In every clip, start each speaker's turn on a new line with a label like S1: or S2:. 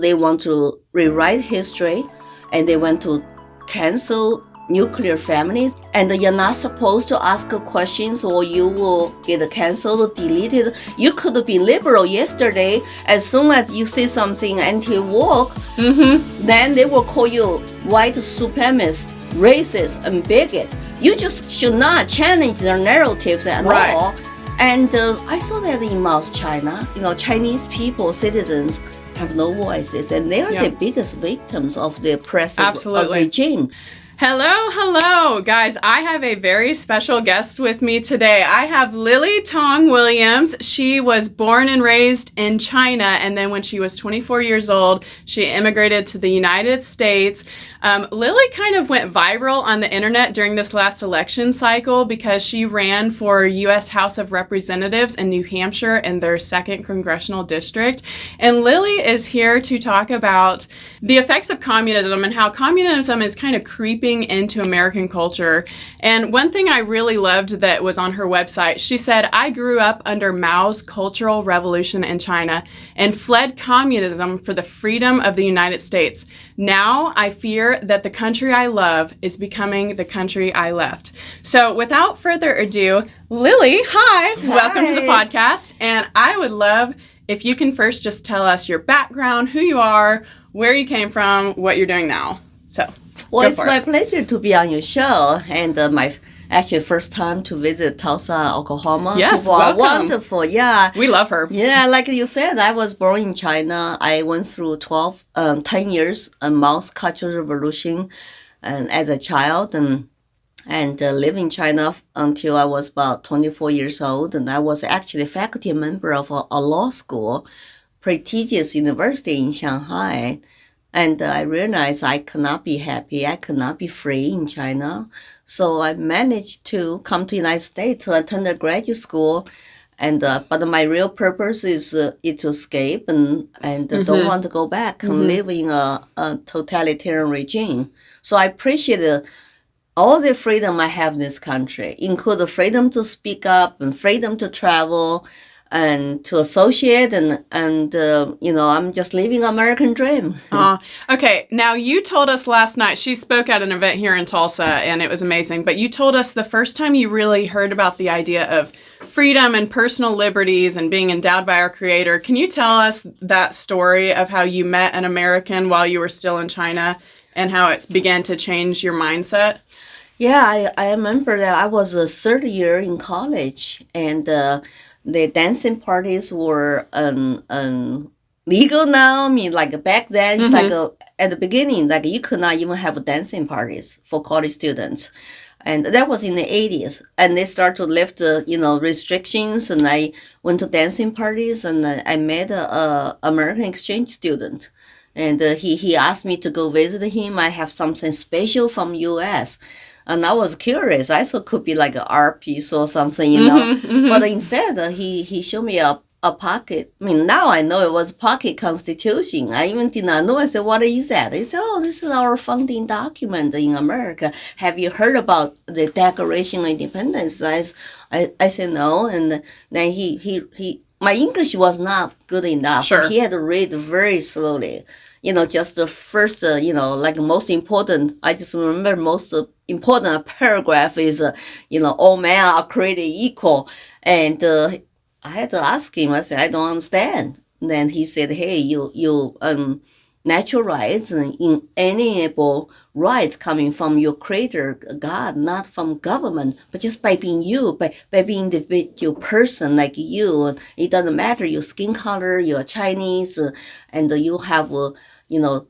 S1: They want to rewrite history, and they want to cancel nuclear families. And you're not supposed to ask questions or you will get canceled or deleted. You could be liberal yesterday. As soon as you say something anti-woke, then they will call you white supremacist, racist, and bigot. You just should not challenge their narratives at all. And I saw that in South China. Chinese people, citizens, have no voices, and they are the biggest victims of the oppressive regime.
S2: Hello, guys. I have a very special guest with me today. I have Lily Tang Williams. She was born and raised in China, and then when she was 24 years old, she immigrated to the United States. Lily kind of went viral on the internet during this last election cycle because she ran for U.S. House of Representatives in New Hampshire in their 2nd Congressional District. And Lily is here to talk about the effects of communism and how communism is kind of creeping into American culture. And one thing I really loved that was on her website, she said, "I grew up under Mao's Cultural Revolution in China and fled communism for the freedom of the United States. Now I fear that the country I love is becoming the country I left." So without further ado, Lily, hi. Welcome to the podcast. And I would love if you can first just tell us your background, who you are, where you came from, what you're doing now.
S1: Well, it's my pleasure to be on your show, and my actually first time to visit Tulsa, Oklahoma.
S2: Yes,
S1: people
S2: welcome.
S1: are wonderful. Yeah,
S2: we love her.
S1: Yeah, like you said, I was born in China. I went through 10 years a Mao's Cultural Revolution, and as a child, and lived in China until I was about 24 years old, and I was actually a faculty member of a law school, prestigious university in Shanghai. And I realized I could not be happy. I could not be free in China. So I managed to come to the United States to attend a graduate school. And but my real purpose is to escape and don't want to go back and live in a totalitarian regime. So I appreciate all the freedom I have in this country, including the freedom to speak up and freedom to travel and to associate, and I'm just living American dream.
S2: Okay, now you told us last night, she spoke at an event here in Tulsa, and it was amazing, but you told us the first time you really heard about the idea of freedom and personal liberties and being endowed by our Creator. Can you tell us that story of how you met an American while you were still in China and how it began to change your mindset?
S1: Yeah, I remember that I was a third year in college, and the dancing parties were legal now. I mean, like back then, it's like at the beginning, like you could not even have dancing parties for college students. And that was in the 80s. And they started to lift, restrictions. And I went to dancing parties, and I met a American exchange student. And he asked me to go visit him. I have something special from U.S., and I was curious. I thought it could be like an art piece or something, But instead, he showed me a pocket. I mean, now I know it was pocket constitution. I even did not know. I said, "What is that?" He said, "Oh, this is our founding document in America. Have you heard about the Declaration of Independence?" I said, "No." And then he my English was not good enough.
S2: Sure.
S1: He had to read very slowly. Just the first, like most important, I just remember most important paragraph is, all men are created equal. And I had to ask him, I said, "I don't understand." And then he said, "Hey, you natural rights and inalienable rights coming from your creator, God, not from government, but just by being you, by being the individual person like you. It doesn't matter your skin color, you're Chinese, and you have,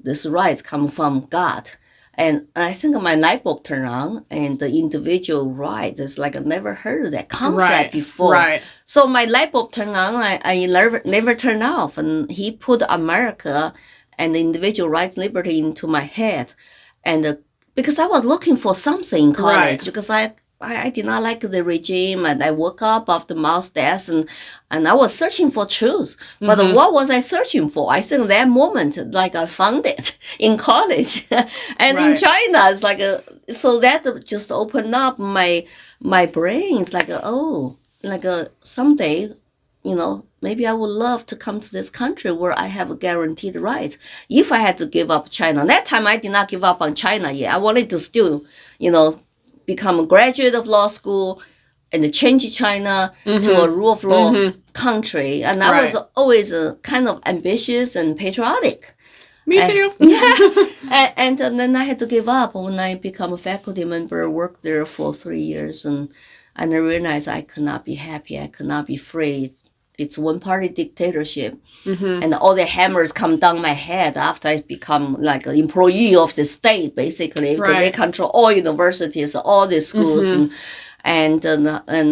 S1: this rights come from God." And I think my light bulb turned on, and the individual rights, it's like I never heard of that concept before.
S2: Right.
S1: So my light bulb turned on, I never turned off. And he put America and the individual rights, liberty into my head. And because I was looking for something in college, because I did not like the regime, and I woke up after Mao's death, and I was searching for truth. But what was I searching for? I think that moment, like I found it in college. And in China, it's like, so that just opened up my brain. It's like, someday maybe I would love to come to this country where I have guaranteed rights. If I had to give up China, that time I did not give up on China yet. I wanted to still, become a graduate of law school and change China to a rule of law country. And I was always kind of ambitious and patriotic.
S2: Me too.
S1: And then I had to give up when I became a faculty member, worked there for 3 years, and I realized I could not be happy. I could not be free. It's one-party dictatorship. And all the hammers come down my head after I become like an employee of the state, basically, because they control all universities, all the schools. And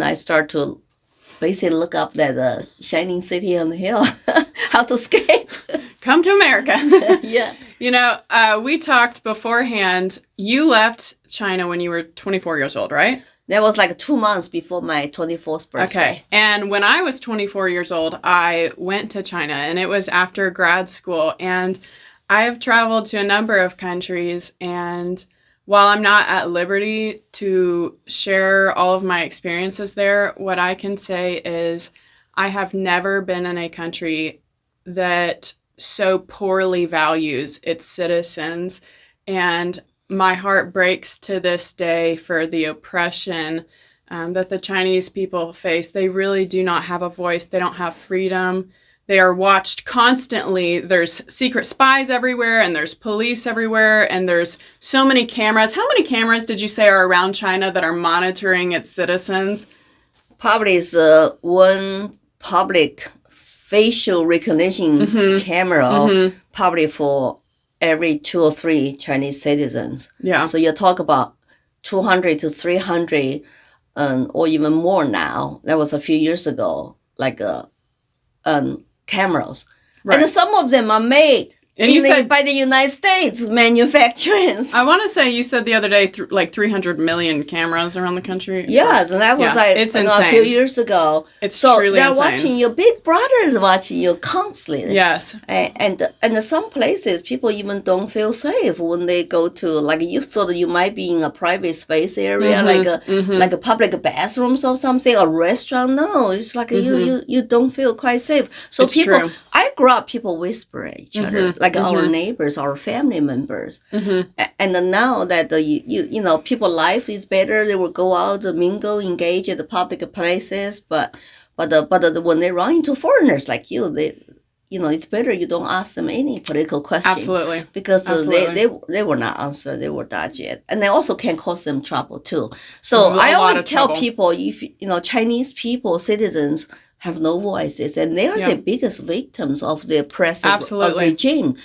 S1: I start to basically look up that shining city on the hill, how to escape.
S2: Come to America.
S1: Yeah.
S2: We talked beforehand. You left China when you were 24 years old, right?
S1: That was like 2 months before my 24th birthday.
S2: Okay. And when I was 24 years old, I went to China, and it was after grad school. And I have traveled to a number of countries, and while I'm not at liberty to share all of my experiences there, what I can say is I have never been in a country that so poorly values its citizens. And my heart breaks to this day for the oppression that the Chinese people face. They really do not have a voice. They don't have freedom. They are watched constantly. There's secret spies everywhere, and there's police everywhere, and there's so many cameras. How many cameras did you say are around China that are monitoring its citizens?
S1: Probably is one public facial recognition camera, probably for every 2 or 3 Chinese citizens.
S2: Yeah.
S1: So you talk about 200 to 300, or even more now. That was a few years ago, like cameras.
S2: Right.
S1: And some of them are made
S2: And you said
S1: by the United States manufacturers.
S2: I want to say you said the other day like 300 million cameras around the country.
S1: Yes, and that was
S2: it's insane.
S1: a few years ago.
S2: It's
S1: so
S2: truly
S1: they're
S2: insane.
S1: watching you. Big Brother is watching you constantly.
S2: Yes.
S1: And some places people even don't feel safe when they go to, like, you thought you might be in a private space area, like a public bathrooms or something, a restaurant. No, it's like you don't feel quite safe. So
S2: it's
S1: people,
S2: true.
S1: I grew up, people whisper at each other, like our neighbors, our family members. And then now that you know people life is better, they will go out, mingle, engage at the public places. But when they run into foreigners like you, it's better you don't ask them any political questions.
S2: Absolutely.
S1: Because
S2: Absolutely.
S1: they will not answer, they will dodge it. And they also can cause them trouble too. So I always tell people, if Chinese people, citizens, have no voices, and they are the biggest victims of the oppressive regime.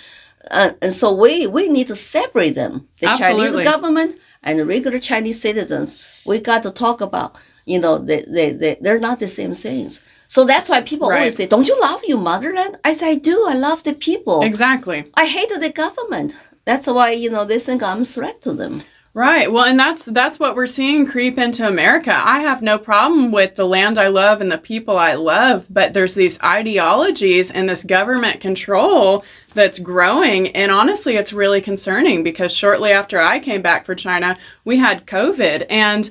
S1: And so we need to separate them. The Chinese government and the regular Chinese citizens, we got to talk about, they're not the same things. So that's why people always say, don't you love your motherland? I say, I do. I love the people.
S2: Exactly.
S1: I hate the government. That's why, they think I'm a threat to them.
S2: Right. Well, and that's what we're seeing creep into America. I have no problem with the land I love and the people I love, but there's these ideologies and this government control that's growing. And honestly, it's really concerning because shortly after I came back for China, we had COVID. And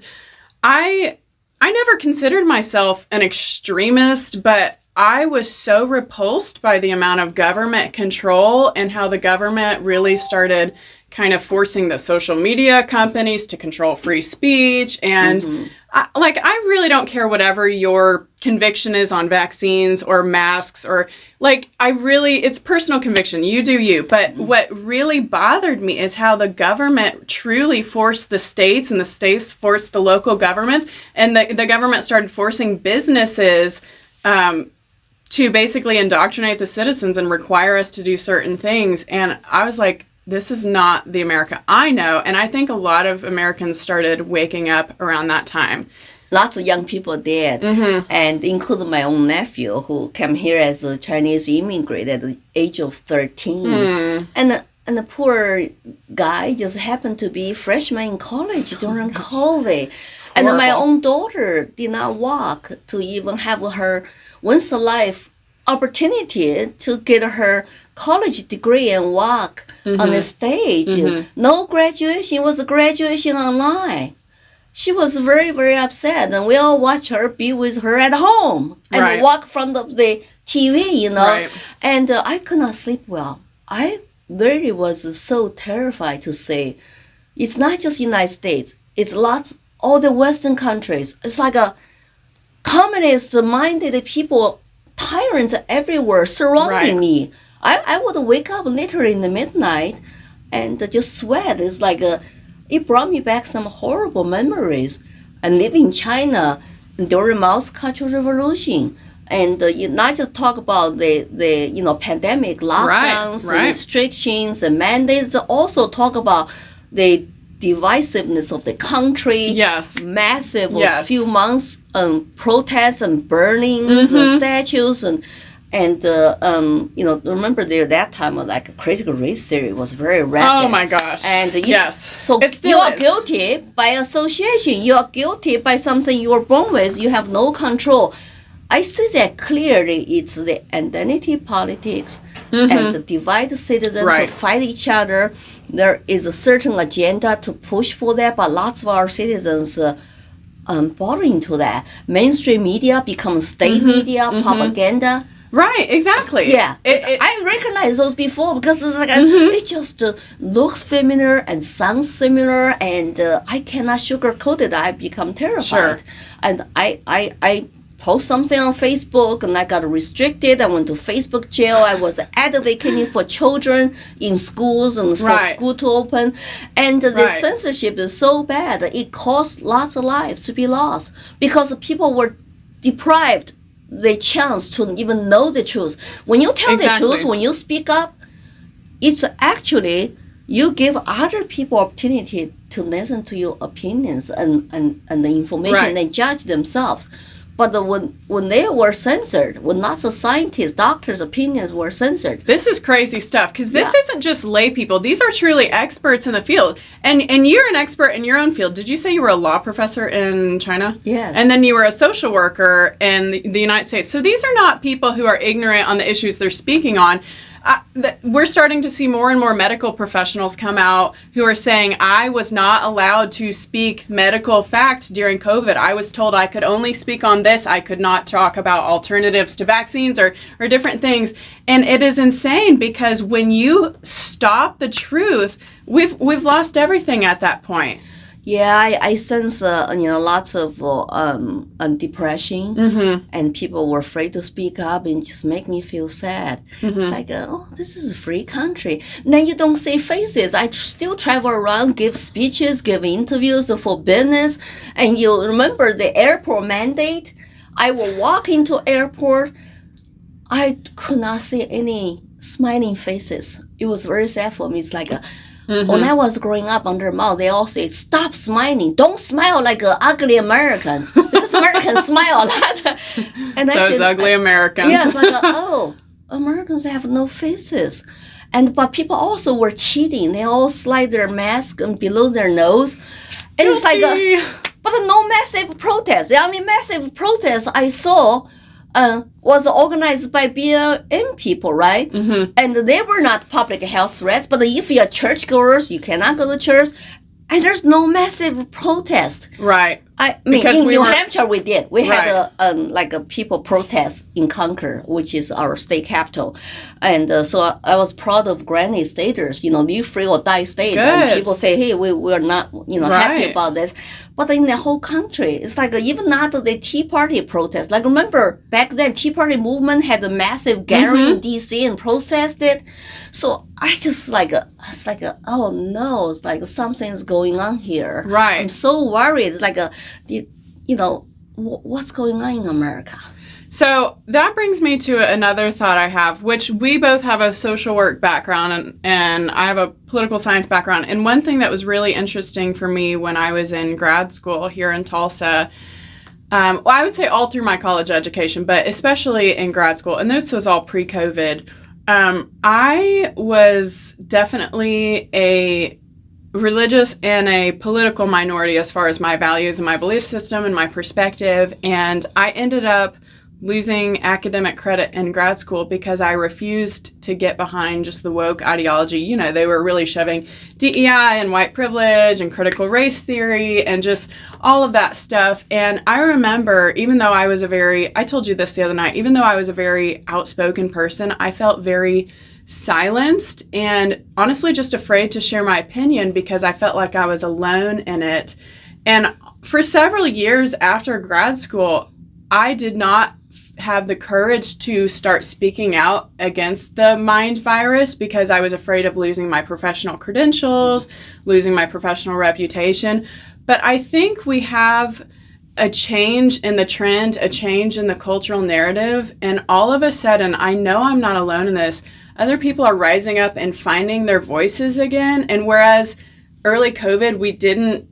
S2: I never considered myself an extremist, but I was so repulsed by the amount of government control and how the government really started kind of forcing the social media companies to control free speech. And I really don't care whatever your conviction is on vaccines or masks or it's personal conviction. You do you. But what really bothered me is how the government truly forced the states and the states forced the local governments, and the government started forcing businesses to basically indoctrinate the citizens and require us to do certain things. And I was like, this is not the America I know. And I think a lot of Americans started waking up around that time.
S1: Lots of young people did, and including my own nephew who came here as a Chinese immigrant at the age of 13. And the poor guy just happened to be a freshman in college during COVID. And my own daughter did not walk to even have her once a life opportunity to get her college degree and walk on the stage. No graduation. It was a graduation online. she was very, very upset. And we all watch her, be with her at home, and
S2: Right.
S1: walk in front of the TV, you know.
S2: Right.
S1: And I could not sleep well. I really was so terrified to say, it's not just United States. It's lots, all the Western countries. It's like a communist-minded people, tyrants everywhere surrounding
S2: Right.
S1: me. I would wake up literally in the midnight and just sweat. It's like it brought me back some horrible memories. And living in China during Mao's Cultural Revolution. And you not just talk about the pandemic lockdowns,
S2: right.
S1: restrictions, and mandates. Also talk about the divisiveness of the country.
S2: Yes.
S1: Massive
S2: Yes.
S1: few months protests and burnings and statues and remember there that time like a critical race theory was very rapid.
S2: Oh my gosh.
S1: And
S2: yes.
S1: So
S2: it still
S1: you are
S2: is.
S1: guilty by association. You are guilty by something you were born with. You have no control. I see that clearly. It's the identity politics and the divide citizens
S2: Right.
S1: to fight each other. There is a certain agenda to push for that, but lots of our citizens bought into that. Mainstream media becomes state media, propaganda.
S2: Right, exactly.
S1: Yeah,
S2: It,
S1: I recognize those before because it's like it just looks familiar and sounds similar, and I cannot sugarcoat it. I become terrified,
S2: Sure.
S1: and I post something on Facebook, and I got restricted. I went to Facebook jail. I was advocating for children in schools and for
S2: Right.
S1: school to open, and the
S2: Right.
S1: censorship is so bad that it caused lots of lives to be lost because people were deprived the chance to even know the truth. When you tell
S2: Exactly.
S1: the truth, when you speak up, it's actually you give other people opportunity to listen to your opinions and the information
S2: Right.
S1: and judge themselves. But when they were censored, when lots of scientists, doctors' opinions were censored,
S2: This is crazy stuff because this
S1: Yeah.
S2: isn't just lay people. These are truly experts in the field. And you're an expert in your own field. Did you say you were a law professor in China?
S1: Yes.
S2: And then you were a social worker in the United States. So these are not people who are ignorant on the issues they're speaking on. We're starting to see more and more medical professionals come out who are saying, I was not allowed to speak medical facts during COVID. I was told I could only speak on this. I could not talk about alternatives to vaccines or different things. And it is insane because when you stop the truth, we've lost everything at that point.
S1: yeah, I sense lots of depression, and people were afraid to speak up, and it just make me feel sad. It's like, oh, this is a free country. Then you don't see faces. I still travel around, give speeches, give interviews for business, and you remember the airport mandate. I will walk into airport. I could not see any smiling faces. It was very sad for me. It's like when I was growing up under Mao, they all say, stop smiling. Don't smile like ugly Americans. Because Americans smile a lot. And I
S2: Those
S1: said,
S2: ugly Americans.
S1: yeah, it's like, oh, Americans have no faces. But people also were cheating. They all slide their mask below their nose. And it's like, but no massive protest. The only massive protest I saw was organized by BLM people, right? And they were not public health threats, but if you're churchgoers, you cannot go to church. And there's no massive protest.
S2: Right.
S1: I mean,
S2: Because
S1: in
S2: we
S1: New
S2: were-
S1: Hampshire, we did. We
S2: Right.
S1: had a people protest in Concord, which is our state capital, and so I was proud of Granny staters. Live free or die state. And
S2: Good.
S1: people say, hey, we're not happy
S2: Right.
S1: about this, but in the whole country, it's like even not the Tea Party protest. Like remember back then, Tea Party movement had a massive gathering in D.C. and protested. So I just it's like oh no, it's like something's going on here.
S2: Right.
S1: I'm so worried. It's like what's going on in America?
S2: So that brings me to another thought I have, which we both have a social work background and I have a political science background. And one thing that was really interesting for me when I was in grad school here in Tulsa, well, I would say all through my college education, but especially in grad school, and this was all pre-COVID, I was definitely a religious and a political minority as far as my values and my belief system and my perspective. And I ended up losing academic credit in grad school because I refused to get behind just the woke ideology. You know, they were really shoving DEI and white privilege and critical race theory and just all of that stuff. And I remember, even though I told you this the other night, even though I was a very outspoken person, I felt very silenced and honestly just afraid to share my opinion because I felt like I was alone in it. And for several years after grad school, I did not have the courage to start speaking out against the mind virus because I was afraid of losing my professional credentials, losing my professional reputation. But I think we have a change in the trend, a change in the cultural narrative, and all of a sudden, I know I'm not alone in this, other people are rising up and finding their voices again. And whereas early COVID,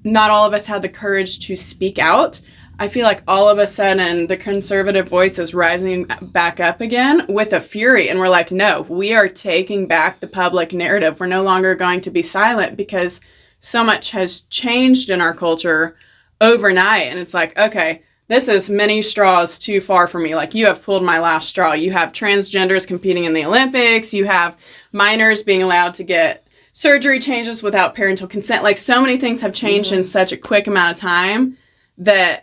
S2: not all of us had the courage to speak out, I feel like all of a sudden the conservative voice is rising back up again with a fury. And we're like, no, we are taking back the public narrative. We're no longer going to be silent because so much has changed in our culture overnight. And it's like, okay, this is many straws too far for me. Like, you have pulled my last straw. You have transgenders competing in the Olympics. You have minors being allowed to get surgery changes without parental consent. Like, so many things have changed in such a quick amount of time that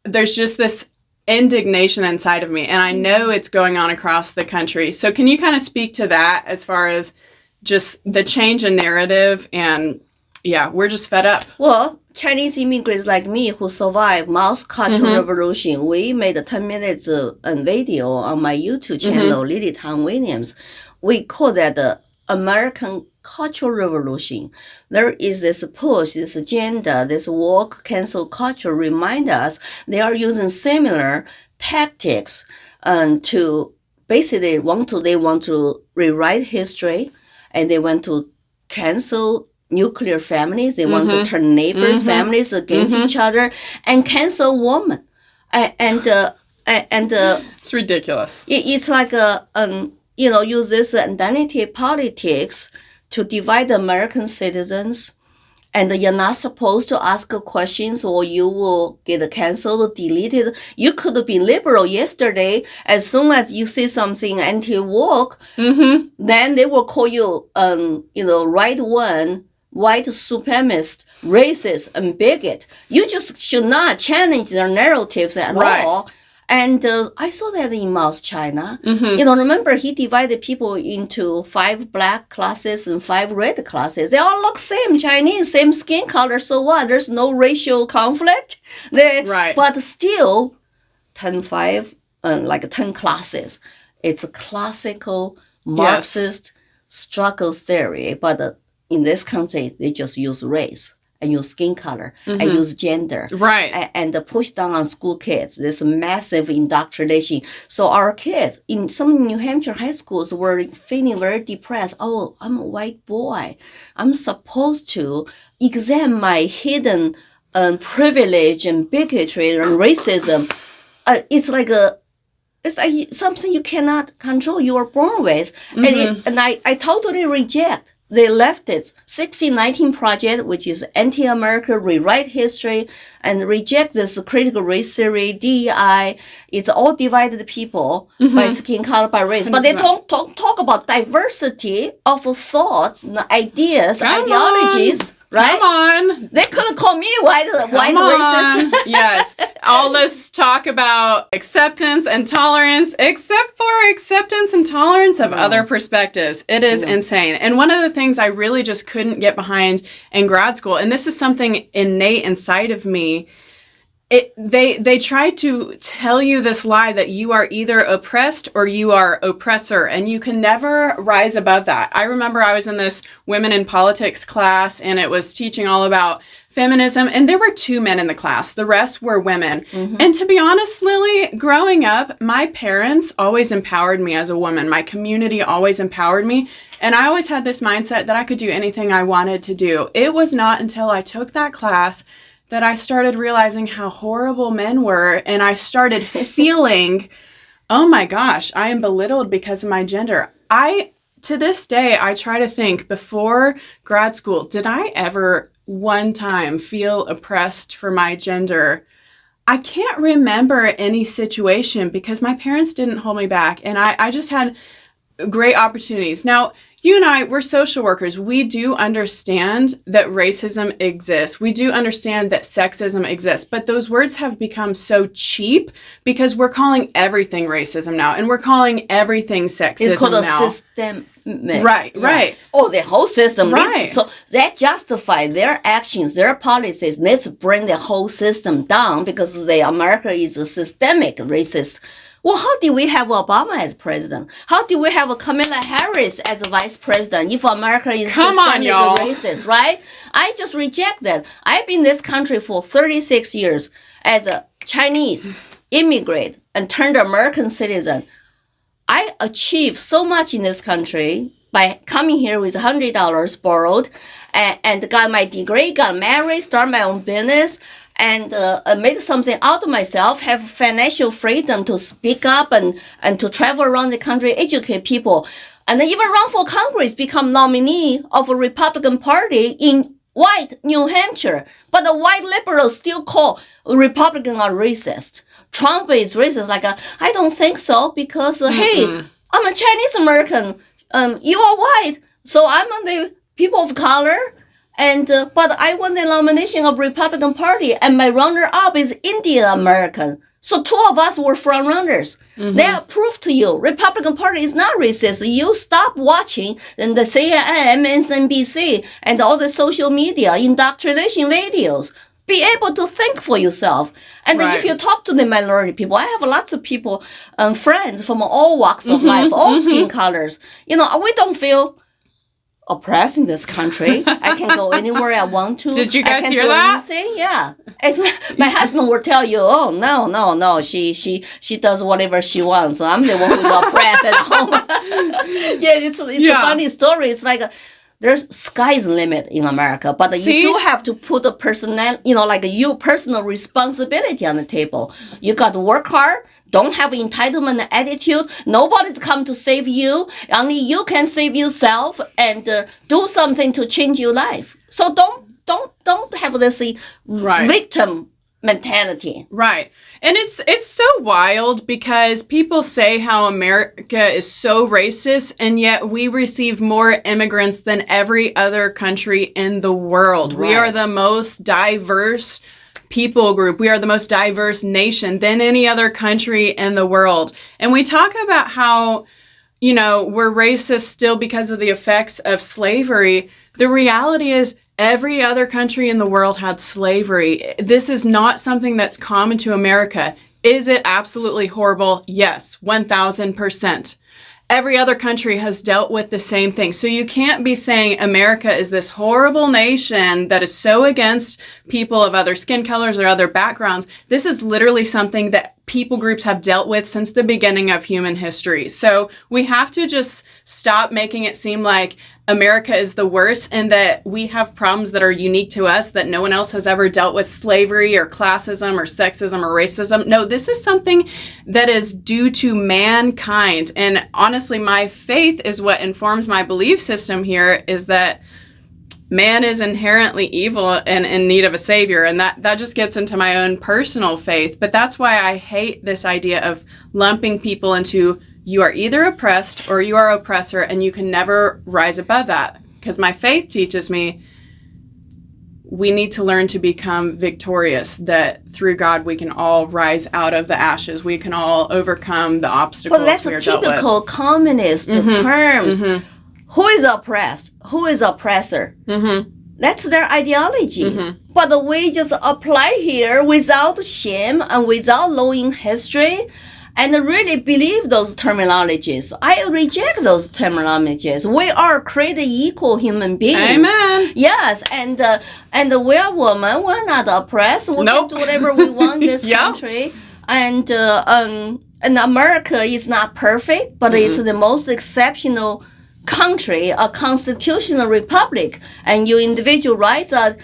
S2: there's just this indignation inside of me, and I know it's going on across the country. So can you kind of speak to that as far as just the change in narrative? And yeah, we're just fed up.
S1: Well, Chinese immigrants like me who survived Mao's Cultural Revolution, we made a 10 minutes video on my YouTube channel, Lily Tang Williams. We call that the American Cultural Revolution. There is this push, this agenda, this woke cancel culture remind us they are using similar tactics to basically they want to rewrite history, and they want to cancel nuclear families. They want to turn neighbors' families against each other and cancel women.
S2: It's ridiculous.
S1: It's like use this identity politics to divide American citizens, and you're not supposed to ask questions or you will get canceled or deleted. You could be liberal yesterday. As soon as you say something anti-woke, then they will call you, right-wing, white supremacist, racist, and bigot. You just should not challenge their narratives at all. And I saw that in Mao's China. Remember, he divided people into 5 black classes and 5 red classes. They all look same, Chinese, same skin color. So what? There's no racial conflict. But still, 10 classes. It's a classical Marxist struggle theory. But in this country, they just use race and use skin color and use gender. And push down on school kids. This massive indoctrination. So our kids in some New Hampshire high schools were feeling very depressed. Oh, I'm a white boy. I'm supposed to examine my hidden privilege and bigotry and racism. It's like something you cannot control. You are born with. And I totally reject the leftist 1619 project, which is anti-American, rewrite history, and reject this critical race theory, DEI. It's all divided people by skin color, by race. But they don't talk about diversity of thoughts, ideas, ideologies. Right?
S2: Come on.
S1: They couldn't call me white racist.
S2: Yes. All this talk about acceptance and tolerance, except for acceptance and tolerance of other perspectives. It is insane. And one of the things I really just couldn't get behind in grad school, and this is something innate inside of me, they try to tell you this lie that you are either oppressed or you are oppressor, and you can never rise above that. I remember I was in this women in politics class, and it was teaching all about feminism, and there were 2 men in the class. The rest were women. And to be honest, Lily, growing up, my parents always empowered me as a woman. My community always empowered me, and I always had this mindset that I could do anything I wanted to do. It was not until I took that class that I started realizing how horrible men were, and I started feeling, oh my gosh, I am belittled because of my gender. To this day, I try to think, before grad school, did I ever one time feel oppressed for my gender? I can't remember any situation because my parents didn't hold me back, and I just had great opportunities. Now, you and I, we're social workers. We do understand that racism exists. We do understand that sexism exists. But those words have become so cheap because we're calling everything racism now. And we're calling everything sexism
S1: It's called
S2: now.
S1: a system.
S2: Right, right.
S1: Oh, the whole system.
S2: Right.
S1: So that justify their actions, their policies. Let's bring the whole system down because America is a systemic racist. Well, how did we have Obama as president? How did we have Kamala Harris as a vice president if America is systemically racist, right? I just reject that. I've been in this country for 36 years as a Chinese immigrant and turned American citizen. I achieved so much in this country by coming here with $100 borrowed and got my degree, got married, started my own business, and made something out of myself, have financial freedom to speak up and to travel around the country, educate people, and then even run for Congress, become nominee of a Republican Party in white New Hampshire. But the white liberals still call Republicans are racist. Trump is racist. I don't think so because, hey, I'm a Chinese American. You are white. So I'm the people of color. And but I won the nomination of Republican Party, and my runner-up is Indian American. So two of us were front runners. They proved to you Republican Party is not racist. You stop watching the CNN, MSNBC, and all the social media indoctrination videos. Be able to think for yourself. And then if you talk to the minority people, I have lots of people, friends from all walks of life, all skin colors. We don't feel oppressed in this country. I can go anywhere I want to.
S2: Did you guys
S1: I can
S2: hear
S1: do
S2: that?
S1: Anything. Yeah. My husband will tell you, oh, no. She does whatever she wants. I'm the one who's oppressed at home. Yeah, it's a funny story. It's like there's sky's limit in America, but you do have to put a personal responsibility on the table. You got to work hard. Don't have entitlement attitude. Nobody's come to save you. Only you can save yourself and do something to change your life. So don't have this victim mentality.
S2: Right. And it's so wild because people say how America is so racist, and yet we receive more immigrants than every other country in the world. Right. We are the most diverse people group. We are the most diverse nation than any other country in the world. And we talk about how, we're racist still because of the effects of slavery. The reality is every other country in the world had slavery. This is not something that's common to America. Is it absolutely horrible? Yes, 1,000%. Every other country has dealt with the same thing. So you can't be saying America is this horrible nation that is so against people of other skin colors or other backgrounds. This is literally something that people groups have dealt with since the beginning of human history. So we have to just stop making it seem like America is the worst and that we have problems that are unique to us, that no one else has ever dealt with, slavery or classism or sexism or racism. No, this is something that is due to mankind. And honestly, my faith is what informs my belief system here, is that man is inherently evil and in need of a savior. And that just gets into my own personal faith. But that's why I hate this idea of lumping people into you are either oppressed or you are oppressor, and you can never rise above that. Because my faith teaches me we need to learn to become victorious, that through God we can all rise out of the ashes. We can all overcome the obstacles we are dealt with.
S1: But that's a typical communist terms. Who is oppressed? Who is oppressor? That's their ideology. But we just apply here without shame and without knowing history and really believe those terminologies. I reject those terminologies. We are created equal human beings.
S2: Amen.
S1: Yes, and we are women. We're not oppressed. We can do whatever we want in this country. And America is not perfect, but it's the most exceptional country, a constitutional republic, and your individual rights are,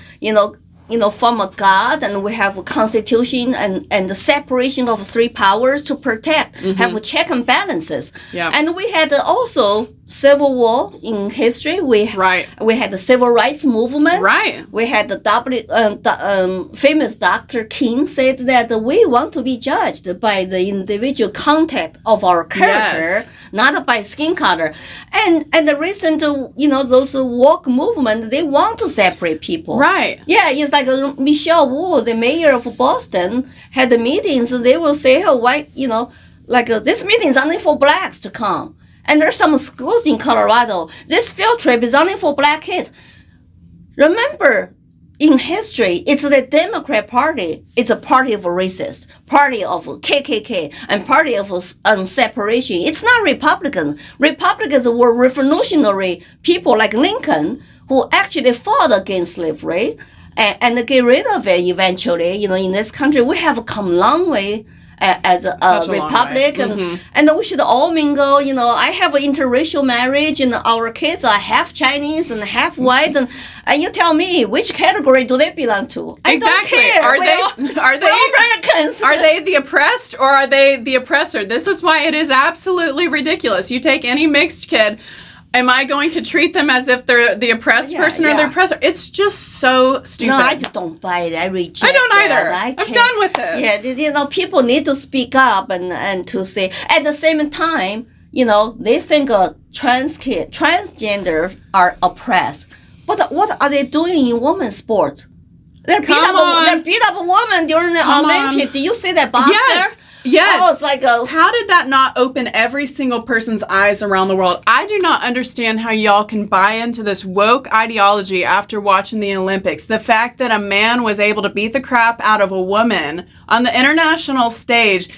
S1: from a God, and we have a constitution and the separation of three powers to protect, have a check and balances. Yeah. And we had also Civil War in history. We had the Civil Rights Movement.
S2: Right.
S1: We had the famous Dr. King said that we want to be judged by the individual content of our character, not by skin color. And the recent, those woke movement, they want to separate people.
S2: Right.
S1: Yeah, it's like Michelle Wu, the mayor of Boston, had the meetings. They will say, oh, why, this meeting is only for blacks to come. And there's some schools in Colorado. This field trip is only for black kids. Remember, in history, it's the Democrat Party. It's a party of racists, party of KKK, and party of separation. It's not Republican. Republicans were revolutionary people like Lincoln who actually fought against slavery and get rid of it eventually. In this country, we have come a long way as a republic, and we should all mingle. I have an interracial marriage, and our kids are half Chinese and half white, and you tell me which category do they belong to? I don't care.
S2: Are they
S1: Americans?
S2: Are they the oppressed or are they the oppressor? This is why it is absolutely ridiculous. You take any mixed kid. Am I going to treat them as if they're the oppressed person or the oppressor? It's just so stupid.
S1: No, I just don't buy it. I reject it.
S2: I don't either. I'm done with this.
S1: Yeah, people need to speak up and to say. At the same time, they think transgender are oppressed. But what are they doing in women's sports? They beat up a woman during the Olympics. Do you see that boxer?
S2: Yes.
S1: Oh, it's like
S2: how did that not open every single person's eyes around the world? I do not understand how y'all can buy into this woke ideology after watching the Olympics. The fact that a man was able to beat the crap out of a woman on the international stage.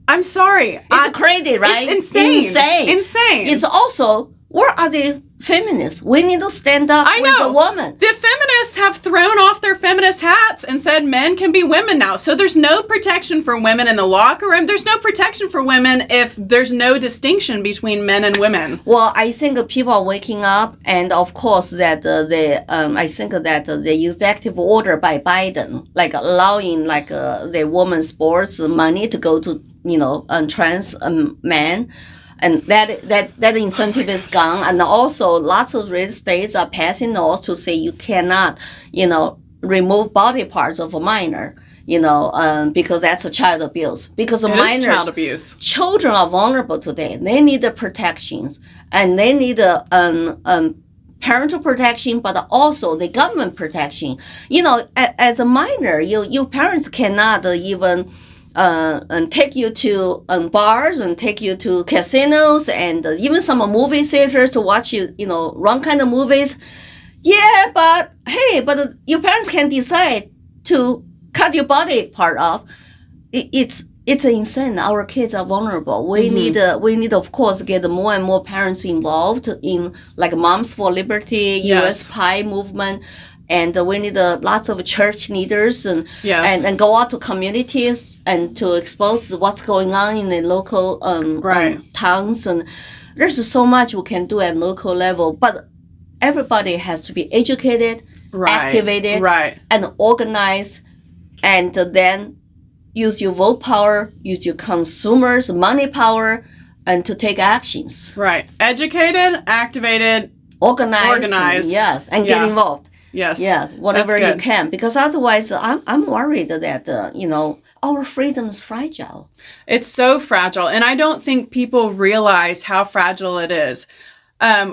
S2: I'm sorry.
S1: It's crazy, right?
S2: It's insane.
S1: It's also, where are the feminists? We need to stand up with a woman.
S2: The feminists have thrown off their feminist hats and said men can be women now. So there's no protection for women in the locker room. There's no protection for women if there's no distinction between men and women.
S1: Well, I think people are waking up, and of course that I think that the executive order by Biden, like allowing the women's sports money to go to trans men. And that incentive is gone. And also lots of red states are passing laws to say you cannot, remove body parts of a minor, because that's a child abuse. Because minors,
S2: child abuse.
S1: Children are vulnerable today. They need the protections, and they need parental protection, but also the government protection. As a minor, your parents cannot even and take you to bars and take you to casinos and even some movie theaters to watch wrong kind of movies. Yeah, but your parents can decide to cut your body part off. It's insane. Our kids are vulnerable. We need of course get more and more parents involved in like Moms for Liberty, US Pie movement. And we need lots of church leaders and go out to communities and to expose what's going on in the local towns. And there's so much we can do at local level. But everybody has to be educated, activated, and organized, and then use your vote power, use your consumers' money power, and to take actions.
S2: Right. Educated, activated, organized.
S1: And get involved.
S2: Yes.
S1: Yeah, whatever you can, because otherwise I'm worried that our freedom is fragile.
S2: It's so fragile, and I don't think people realize how fragile it is.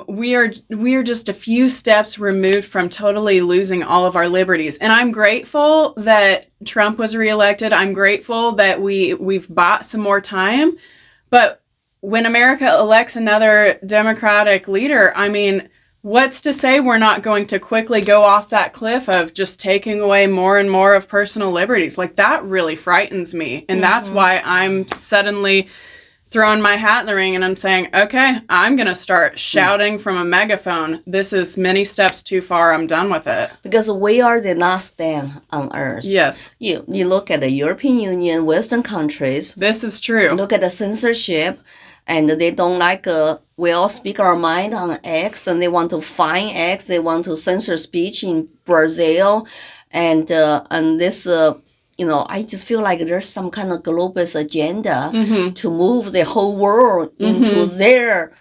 S2: We are just a few steps removed from totally losing all of our liberties, and I'm grateful that Trump was reelected. I'm grateful that we've bought some more time, but when America elects another Democratic leader, I mean, what's to say we're not going to quickly go off that cliff of just taking away more and more of personal liberties? Like, that really frightens me. And that's why I'm suddenly throwing my hat in the ring and I'm saying, okay, I'm going to start shouting from a megaphone. This is many steps too far. I'm done with it.
S1: Because we are the last stand on earth.
S2: Yes.
S1: You look at the European Union, Western countries.
S2: This is true.
S1: Look at the censorship. And they don't we all speak our mind on X, and they want to fine X. They want to censor speech in Brazil. And this, I just feel like there's some kind of globalist agenda to move the whole world into their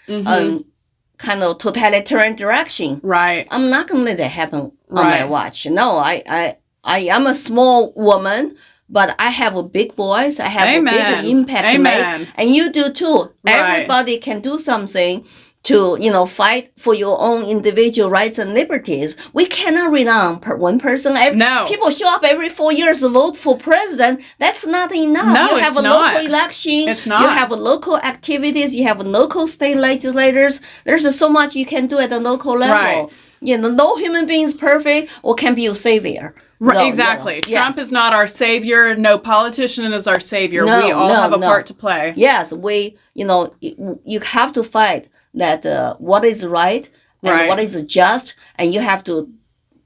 S1: kind of totalitarian direction.
S2: Right.
S1: I'm not going to let that happen on
S2: Right.
S1: my watch. No, I am a small woman, but I have a big voice. I have
S2: Amen.
S1: a big impact to
S2: Amen.
S1: make. And you do too.
S2: Right.
S1: Everybody can do something to, fight for your own individual rights and liberties. We cannot rely on one person.
S2: No.
S1: People show up every 4 years to vote for president. That's not enough.
S2: No,
S1: you have
S2: it's
S1: a
S2: not.
S1: local election.
S2: It's not.
S1: You have local activities. You have local state legislators. There's so much you can do at the local level.
S2: Right.
S1: No human being is perfect or can be your savior.
S2: Right,
S1: No,
S2: exactly.
S1: Yeah.
S2: Trump is not our savior. No politician is our savior.
S1: No,
S2: we all
S1: no,
S2: have a
S1: no.
S2: part to play.
S1: Yes, you have to fight that what is right and
S2: Right.
S1: what is just, and you have to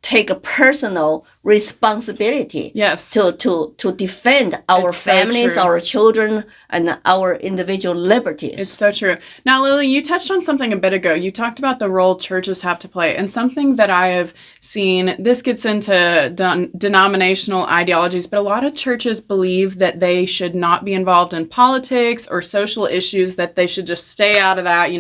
S1: take a personal responsibility
S2: Yes.
S1: to defend our
S2: It's so
S1: families,
S2: true.
S1: our children, and our individual liberties.
S2: It's so true. Now, Lily, you touched on something a bit ago. You talked about the role churches have to play. And something that I have seen, this gets into denominational ideologies, but a lot of churches believe that they should not be involved in politics or social issues, that they should just stay out of that,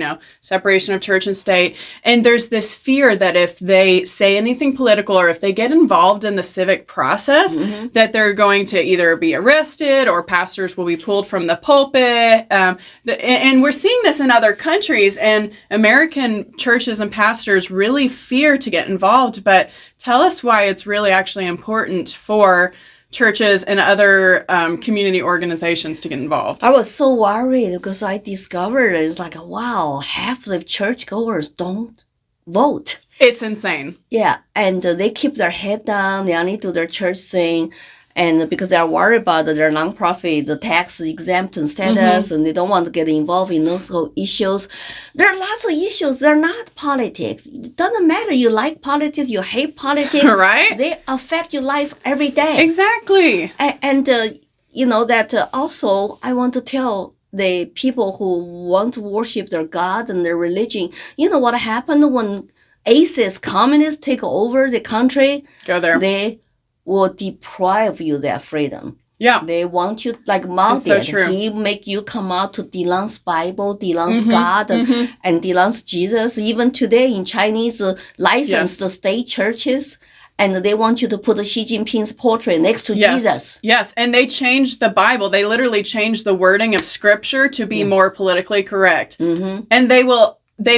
S2: separation of church and state. And there's this fear that if they say anything political or if they get involved in the civic process, that they're going to either be arrested or pastors will be pulled from the pulpit. And we're seeing this in other countries, and American churches and pastors really fear to get involved. But tell us why it's really actually important for churches and other community organizations to get involved.
S1: I was so worried because I discovered it's like, wow, half the churchgoers don't vote.
S2: It's insane.
S1: Yeah, and they keep their head down. They only do their church thing, and because they're worried about their nonprofit, the tax exempt status, and they don't want to get involved in those issues. There are lots of issues. They're not politics. It doesn't matter. You like politics, you hate politics.
S2: Right?
S1: They affect your life every day.
S2: Exactly.
S1: And that also I want to tell the people who want to worship their God and their religion. You know what happened when atheists, communists take over the country?
S2: Go there.
S1: They will deprive you their freedom.
S2: Yeah.
S1: They want you, like Mao
S2: That's so
S1: did.
S2: true.
S1: He make you come out to denounce Bible, denounce God, and denounce Jesus. Even today in Chinese licensed
S2: Yes.
S1: state churches, and they want you to put Xi Jinping's portrait next to Jesus.
S2: Yes, and they changed the Bible. They literally changed the wording of scripture to be more politically correct.
S1: Mm-hmm.
S2: And they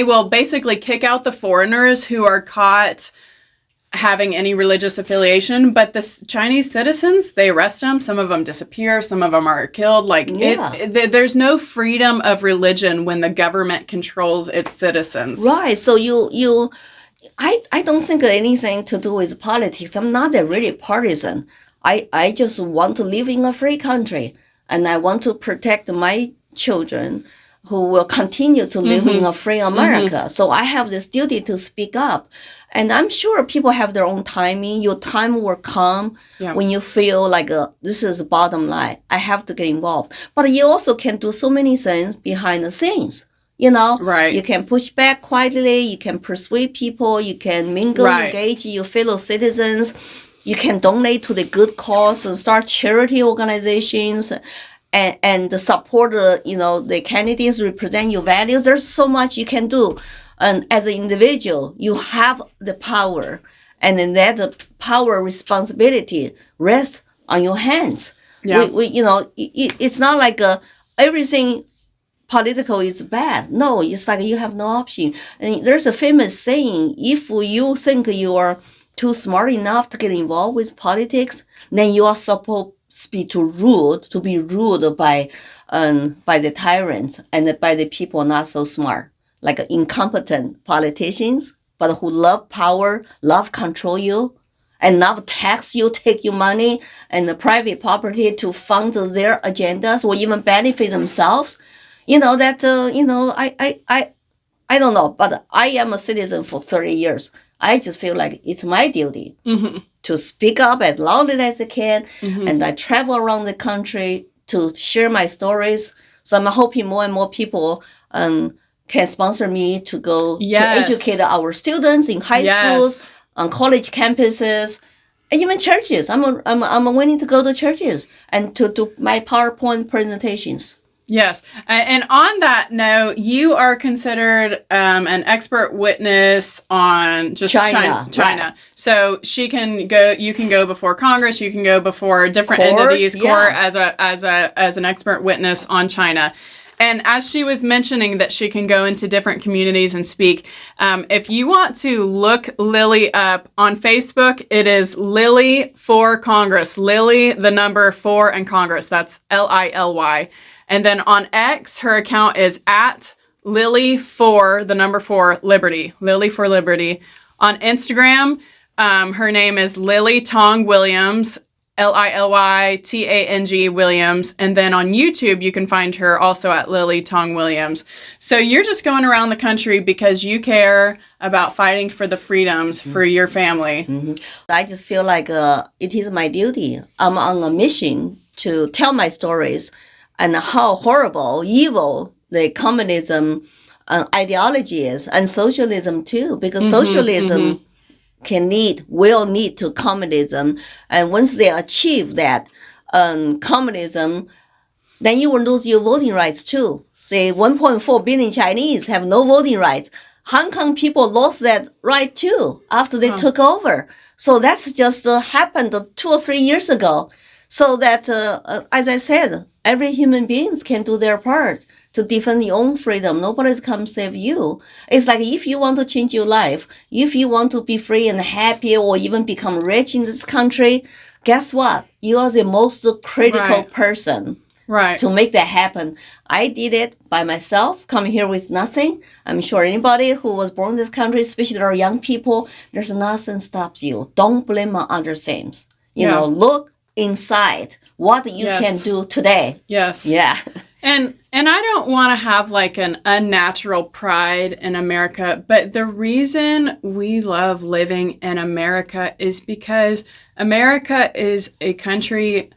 S2: will basically kick out the foreigners who are caught having any religious affiliation, but the Chinese citizens, they arrest them. Some of them disappear. Some of them are killed. There's no freedom of religion when the government controls its citizens.
S1: Right. So I don't think anything to do with politics. I'm not a really partisan. I just want to live in a free country, and I want to protect my children who will continue to live in a free America. So I have this duty to speak up. And I'm sure people have their own timing. Your time will come when you feel like this is the bottom line. I have to get involved. But you also can do so many things behind the scenes.
S2: Right.
S1: You can push back quietly. You can persuade people. You can mingle, engage your fellow citizens. You can donate to the good cause and start charity organizations and support, the candidates represent your values. There's so much you can do. And as an individual, you have the power, and then that power responsibility rests on your hands.
S2: Yeah.
S1: It's not like everything political is bad. No, it's like you have no option. And there's a famous saying: if you think you are too smart enough to get involved with politics, then you are supposed to be ruled by the tyrants and by the people not so smart. Like incompetent politicians, but who love power, love control you, and love tax you, take your money and the private property to fund their agendas or even benefit themselves. I don't know, but I am a citizen for 30 years. I just feel like it's my duty to speak up as loudly as I can, and I travel around the country to share my stories. So I'm hoping more and more people can sponsor me to go to educate our students in high schools, on college campuses, and even churches. I'm willing to go to churches and to do my PowerPoint presentations.
S2: Yes. And on that note, you are considered an expert witness on just China.
S1: Right.
S2: So you can go before Congress, you can go before different entities, court as an expert witness on China. And as she was mentioning that she can go into different communities and speak, if you want to look Lily up on Facebook, it is Lily for Congress. Lily, the number 4 and Congress. That's Lily. And then on X, her account is at Lily for the number 4 Liberty. Lily for Liberty. On Instagram, her name is Lily Tang Williams. Lily Williams. And then on YouTube, you can find her also at Lily Tang Williams. So you're just going around the country because you care about fighting for the freedoms for your family.
S1: Mm-hmm. I just feel like it is my duty. I'm on a mission to tell my stories and how horrible, evil the communism ideology is, and socialism too, because socialism will lead to communism. And once they achieve that communism, then you will lose your voting rights too. Say 1.4 billion Chinese have no voting rights. Hong Kong people lost that right too after they took over. So that's just happened 2 or 3 years ago. So that, as I said, every human being can do their part to defend your own freedom. Nobody's come save you. It's like if you want to change your life, if you want to be free and happy or even become rich in this country, guess what? You are the most critical person to make that happen. I did it by myself, come here with nothing. I'm sure anybody who was born in this country, especially our young people, there's nothing stops you. Don't blame on other things. You know, look inside what you can do today.
S2: Yes.
S1: Yeah.
S2: And I don't want to have like an unnatural pride in America, but the reason we love living in America is because America is a country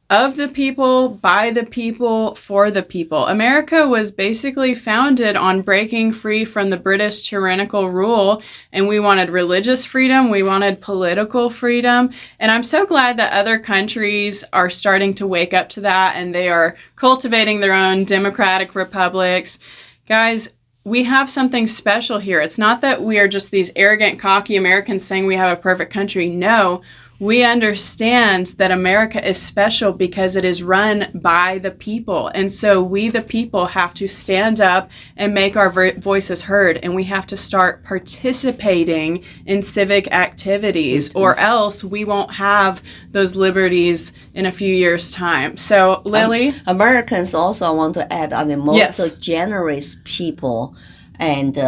S2: of the people, by the people, for the people. America was basically founded on breaking free from the British tyrannical rule, and we wanted religious freedom, we wanted political freedom, and I'm so glad that other countries are starting to wake up to that, and they are cultivating their own democratic republics. Guys, we have something special here. It's not that we are just these arrogant, cocky Americans saying we have a perfect country. No, we understand that America is special because it is run by the people. And so we, the people, have to stand up and make our voices heard. And we have to start participating in civic activities, or else we won't have those liberties in a few years' time. So, Lily?
S1: Americans also want to add are the most generous people. And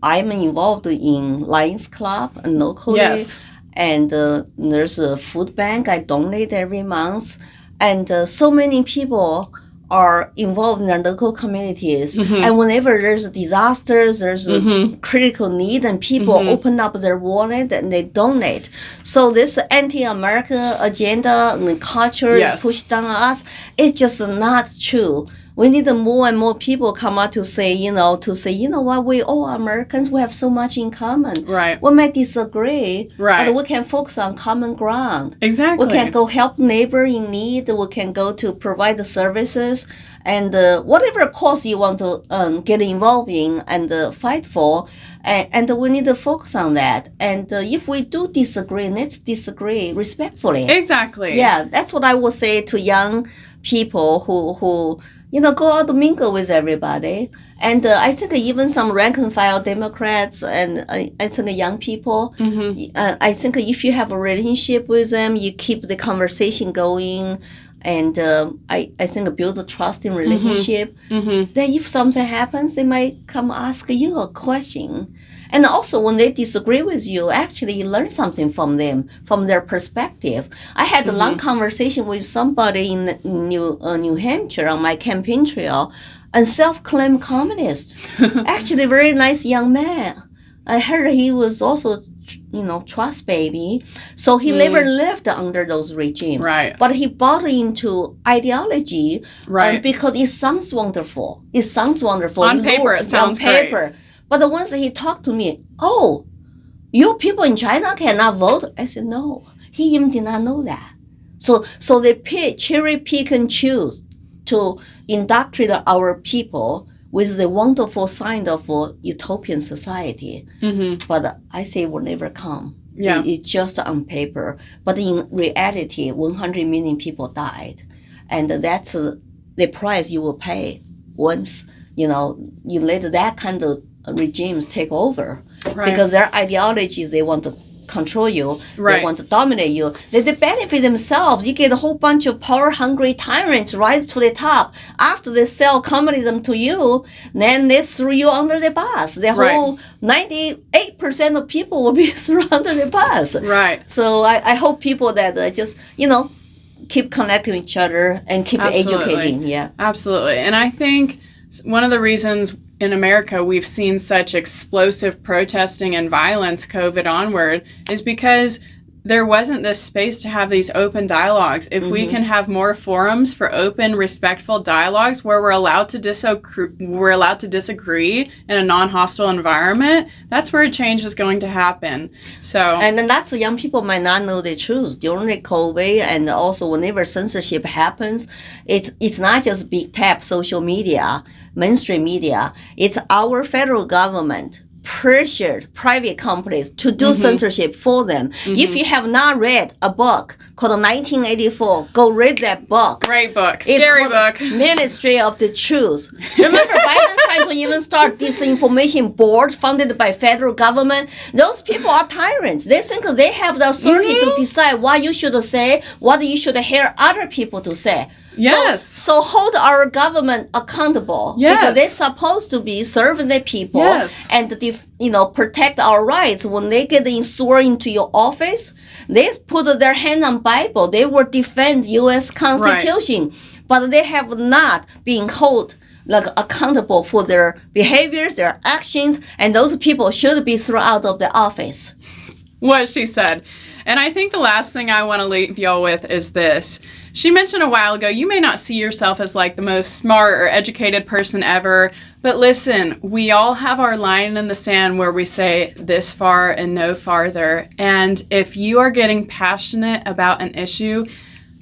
S1: I'm involved in Lions Club and locally.
S2: Yes.
S1: And there's a food bank I donate every month. And so many people are involved in their local communities. And whenever there's disasters, there's a critical need, and people open up their wallet and they donate. So this anti-American agenda and culture pushed down on us, it's just not true. We need more and more people come out to say, you know what, we all Americans, we have so much in common.
S2: Right.
S1: We might disagree,
S2: but
S1: we can focus on common ground.
S2: Exactly.
S1: We can go help neighbor in need. We can go to provide the services, and whatever cause you want to get involved in and fight for. And we need to focus on that. And if we do disagree, let's disagree respectfully.
S2: Exactly.
S1: Yeah, that's what I would say to young people who go out to mingle with everybody. And I think even some rank and file Democrats and I think young people, I think if you have a relationship with them, you keep the conversation going. And I think build a trusting relationship. Then if something happens, they might come ask you a question. And also, when they disagree with you, actually you learn something from them, from their perspective. I had a long conversation with somebody in New Hampshire on my campaign trail, a self-claimed communist. Actually, a very nice young man. I heard he was also, trust baby. So he never lived under those regimes.
S2: Right.
S1: But he bought into ideology.
S2: Right.
S1: Because it sounds wonderful. It sounds wonderful.
S2: On paper, it sounds great.
S1: But the ones that he talked to me, oh, you people in China cannot vote? I said, no. He even did not know that. So they cherry pick and choose to indoctrinate our people with the wonderful sign of a utopian society. But I say it will never come.
S2: Yeah.
S1: It's just on paper. But in reality, 100 million people died. And that's the price you will pay once, you let that kind of regimes take over.
S2: Right.
S1: Because their ideologies, they want to control you.
S2: Right.
S1: They want to dominate you. They benefit themselves. You get a whole bunch of power-hungry tyrants rise to the top. After they sell communism to you, then they threw you under the bus. The whole 98% of people will be thrown under the bus.
S2: Right.
S1: So I hope people that just, keep connecting with each other and keep educating. Yeah.
S2: Absolutely. And I think one of the reasons in America we've seen such explosive protesting and violence COVID onward is because there wasn't this space to have these open dialogues. If we can have more forums for open, respectful dialogues where we're allowed to disagree in a non-hostile environment, that's where a change is going to happen. So,
S1: and then that's young people might not know the truth during the COVID, and also whenever censorship happens, it's not just big tech, social media, mainstream media. It's our federal government pressured private companies to do censorship for them. If you have not read a book called 1984, go read that book.
S2: Great book. Scary book.
S1: Ministry of the Truth. Remember Biden trying to even start disinformation board funded by federal government? Those people are tyrants. They think they have the authority to decide what you should say, what you should hear other people to say.
S2: Yes.
S1: So hold our government accountable.
S2: Yes.
S1: Because they're supposed to be serving the people.
S2: Yes.
S1: And protect our rights. When they get sworn into your office, they put their hand on Bible. They will defend U.S. Constitution. Right. But they have not been held accountable for their behaviors, their actions, and those people should be thrown out of the office.
S2: What she said. And I think the last thing I want to leave y'all with is this. She mentioned a while ago, you may not see yourself as like the most smart or educated person ever, but listen, we all have our line in the sand where we say this far and no farther. And if you are getting passionate about an issue,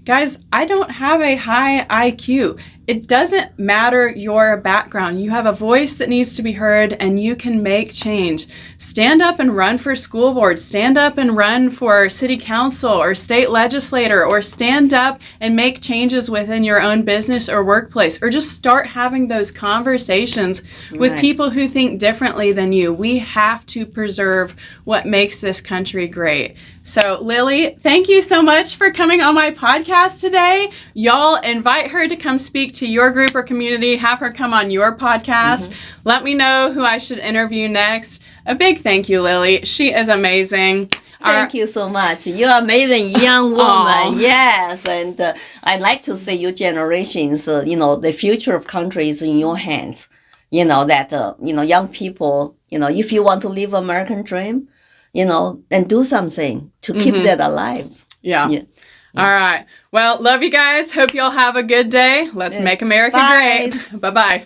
S2: guys, I don't have a high IQ. It doesn't matter your background. You have a voice that needs to be heard and you can make change. Stand up and run for school board. Stand up and run for city council or state legislator, or stand up and make changes within your own business or workplace, or just start having those conversations with people who think differently than you. We have to preserve what makes this country great. So Lily, thank you so much for coming on my podcast today. Y'all invite her to come speak to your group or community, have her come on your podcast. Let me know who I should interview next. A big thank you, Lily. She is amazing.
S1: Thank you so much. You're an amazing young woman. Yes. And I'd like to say your generations, the future of country is in your hands. Young people, if you want to live American dream, and do something to keep that alive.
S2: Yeah. All right. Well, love you guys. Hope y'all have a good day. Let's make America great. Bye-bye.